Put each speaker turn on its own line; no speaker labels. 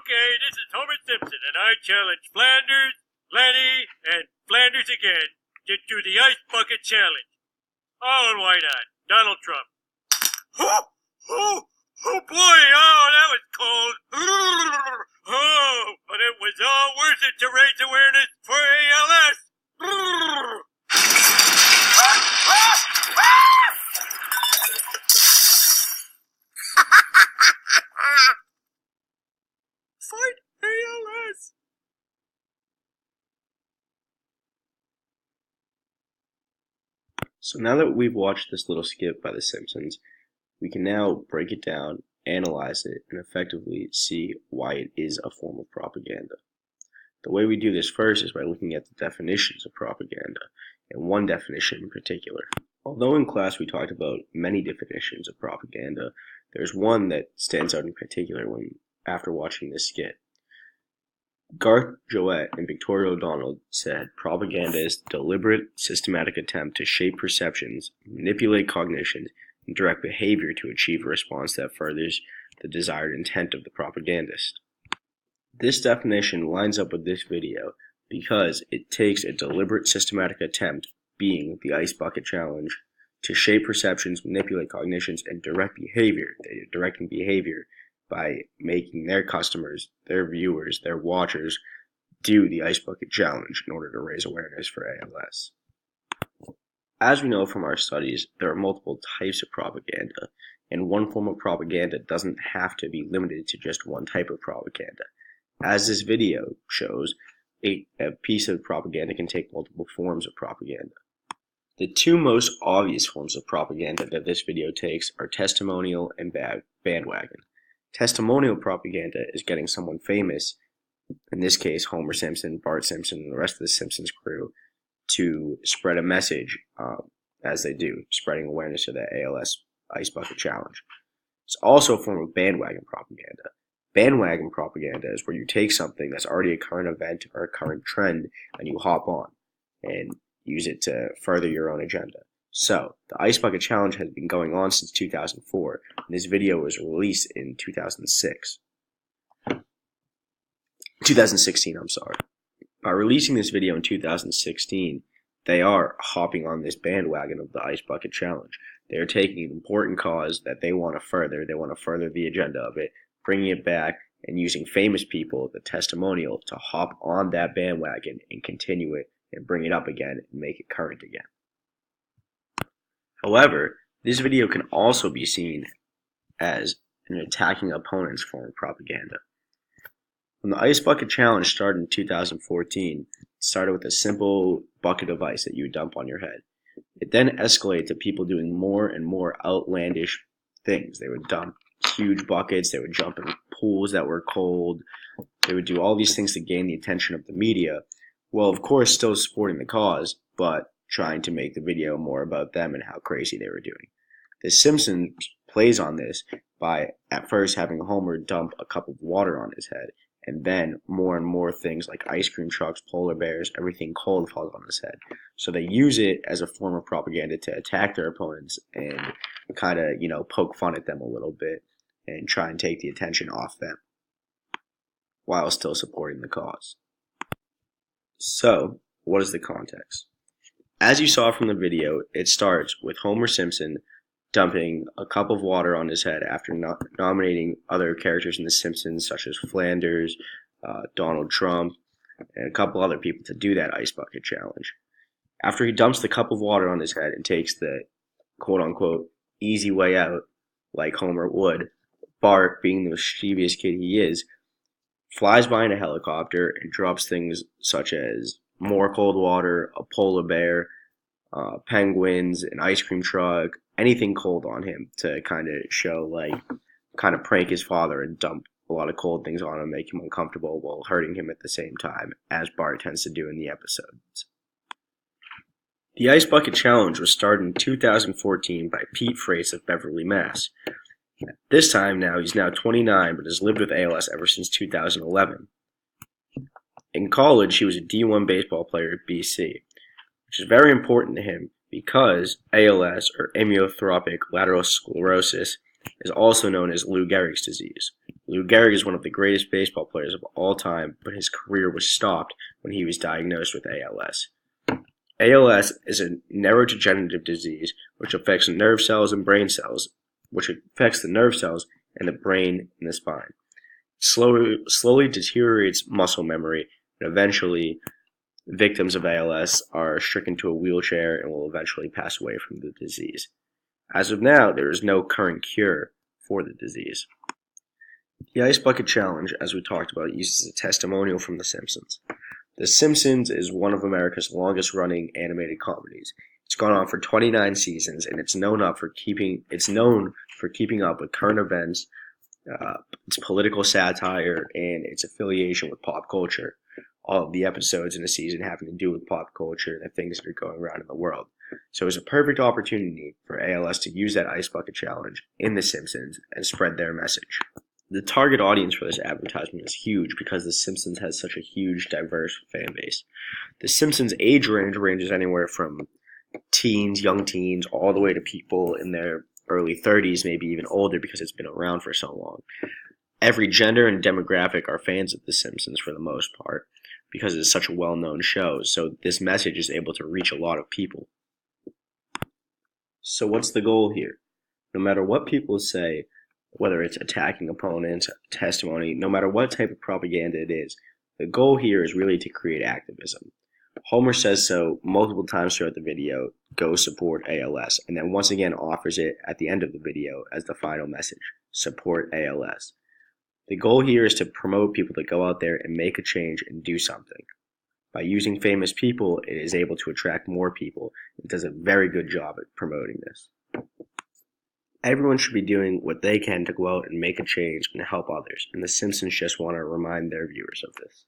Okay, this is Homer Simpson, and I challenge Flanders, Lenny, and Flanders again to do the Ice Bucket Challenge. Oh, and why not? Donald Trump. Oh boy, that was cold. Oh, but it was all worth it to raise awareness for ALS. Fight ALS.
So now that we've watched this little skit by The Simpsons, we can now break it down, analyze it, and effectively see why it is a form of propaganda. The way we do this first is by looking at the definitions of propaganda, and one definition in particular. Although in class we talked about many definitions of propaganda, there's one that stands out in particular after watching this skit. Garth Joette and Victoria O'Donnell said propaganda is the deliberate, systematic attempt to shape perceptions, manipulate cognition, and direct behavior to achieve a response that furthers the desired intent of the propagandist. This definition lines up with this video because it takes a deliberate, systematic attempt, being the Ice Bucket Challenge, to shape perceptions, manipulate cognitions, and direct behavior. They're directing behavior by making their customers, their viewers, their watchers do the Ice Bucket Challenge in order to raise awareness for ALS. As we know from our studies, there are multiple types of propaganda, and one form of propaganda doesn't have to be limited to just one type of propaganda. As this video shows, a piece of propaganda can take multiple forms of propaganda. The two most obvious forms of propaganda that this video takes are testimonial and bandwagon. Testimonial propaganda is getting someone famous, in this case Homer Simpson, Bart Simpson, and the rest of the Simpsons crew, to spread a message, as they do, spreading awareness of the ALS Ice Bucket Challenge. It's also a form of bandwagon propaganda. Bandwagon propaganda is where you take something that's already a current event or a current trend and you hop on and use it to further your own agenda. So, the Ice Bucket Challenge has been going on since 2004, and this video was released in 2016, I'm sorry. By releasing this video in 2016, they are hopping on this bandwagon of the Ice Bucket Challenge. They are taking an important cause that they want to further the agenda of it, bringing it back, and using famous people, the testimonial, to hop on that bandwagon and continue it and bring it up again and make it current again. However, this video can also be seen as an attacking opponent's form of propaganda. When the Ice Bucket Challenge started in 2014, it started with a simple bucket of ice that you would dump on your head. It then escalated to people doing more and more outlandish things. They would dump huge buckets, they would jump in pools that were cold, they would do all these things to gain the attention of the media, well, of course, still supporting the cause, but trying to make the video more about them and how crazy they were doing. The Simpsons plays on this by at first having Homer dump a cup of water on his head, and then more and more things like ice cream trucks, polar bears, everything cold falls on his head. So they use it as a form of propaganda to attack their opponents and kind of, poke fun at them a little bit and try and take the attention off them while still supporting the cause. So, what is the context? As you saw from the video, it starts with Homer Simpson dumping a cup of water on his head after nominating other characters in The Simpsons, such as Flanders, Donald Trump, and a couple other people to do that Ice Bucket Challenge. After he dumps the cup of water on his head and takes the quote-unquote easy way out, like Homer would, Bart, being the mischievous kid he is, flies by in a helicopter and drops things such as more cold water, a polar bear, penguins, an ice cream truck, anything cold on him to kind of prank his father and dump a lot of cold things on him, make him uncomfortable while hurting him at the same time, as Bart tends to do in the episodes. The Ice Bucket Challenge was started in 2014 by Pete Frace of Beverly, Mass. This time now, he's now 29, but has lived with ALS ever since 2011. In college, he was a D1 baseball player at BC, which is very important to him because ALS, or amyotrophic lateral sclerosis, is also known as Lou Gehrig's disease. Lou Gehrig is one of the greatest baseball players of all time, but his career was stopped when he was diagnosed with ALS. ALS is a neurodegenerative disease which affects nerve cells and brain cells, which affects the nerve cells and the brain and the spine. Slowly deteriorates muscle memory, and eventually victims of ALS are stricken to a wheelchair and will eventually pass away from the disease. As of now, there is no current cure for the disease. The Ice Bucket Challenge, as we talked about, uses a testimonial from The Simpsons. The Simpsons is one of America's longest-running animated comedies. It's gone on for 29 seasons, and it's known for keeping up with current events, its political satire, and its affiliation with pop culture. All of the episodes in the season having to do with pop culture and the things that are going around in the world. So it was a perfect opportunity for ALS to use that Ice Bucket Challenge in The Simpsons and spread their message. The target audience for this advertisement is huge because The Simpsons has such a huge, diverse fan base. The Simpsons age ranges anywhere from teens, young teens, all the way to people in their early 30s, maybe even older because it's been around for so long. Every gender and demographic are fans of The Simpsons for the most part because it's such a well-known show, so this message is able to reach a lot of people. So what's the goal here? No matter what people say, whether it's attacking opponents, testimony, no matter what type of propaganda it is, the goal here is really to create activism. Homer says so multiple times throughout the video, go support ALS, and then once again offers it at the end of the video as the final message, support ALS. The goal here is to promote people to go out there and make a change and do something. By using famous people, it is able to attract more people. It does a very good job at promoting this. Everyone should be doing what they can to go out and make a change and help others, and The Simpsons just want to remind their viewers of this.